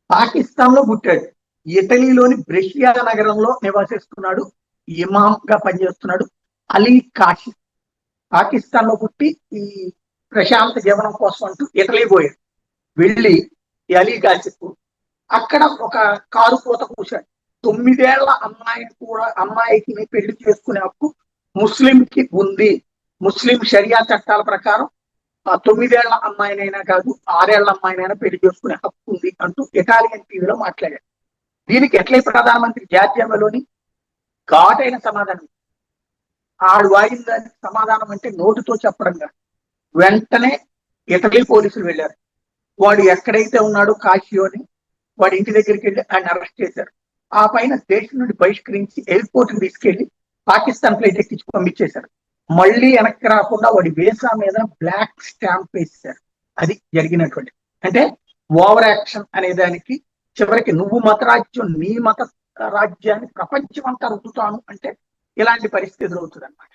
పాకిస్తాన్ లో పుట్టాడు. ఇటలీలోని బ్రెషియా నగరంలో నివసిస్తున్నాడు. ఇమాం గా పనిచేస్తున్నాడు. అలీ కాషి పాకిస్తాన్ లో పుట్టి ఈ ప్రశాంత జీవనం కోసం అంటూ ఇటలీ పోయాడు. వెళ్ళి ఈ అలీ కాషికు అక్కడ ఒక కారు పూత కూశాడు. 9 ఏళ్ల అమ్మాయిని కూడా అమ్మాయికి పెళ్లి చేసుకునే హక్కు ముస్లింకి ఉంది. ముస్లిం షరియా చట్టాల ప్రకారం 9 ఏళ్ల అమ్మాయినైనా కాదు 6 ఏళ్ల అమ్మాయినైనా పెళ్లి చేసుకునే హక్కు ఉంది అంటూ ఇటాలియన్ టీవీలో మాట్లాడాడు. దీనికి ఎట్లే ప్రధానమంత్రి జార్జియా మెలోని ఘాటైన సమాధానం. ఆడు వాడిన దానికి సమాధానం అంటే నోటితో చెప్పడం కాదు. వెంటనే ఇటలీ పోలీసులు వెళ్ళారు. వాడు ఎక్కడైతే ఉన్నాడో కాశియోని వాడి ఇంటి దగ్గరికి వెళ్ళి ఆయన అరెస్ట్ చేశారు. ఆ పైన దేశం నుండి బహిష్కరించి ఎయిర్పోర్ట్ తీసుకెళ్లి పాకిస్తాన్ ఫ్లైట్ ఎక్కించి పంపించేశారు. మళ్ళీ వెనక్కి రాకుండా వాడి వీసా మీద బ్లాక్ స్టాంప్ వేసేశారు. అది జరిగినటువంటి అంటే ఓవర్ యాక్షన్ అనే దానికి చివరికి నువ్వు మతరాజ్యం నీ మత రాజ్యాన్ని ప్రపంచం అంతా రుద్దుతాను అంటే ఇలాంటి పరిస్థితులు అవుతుంది అనమాట.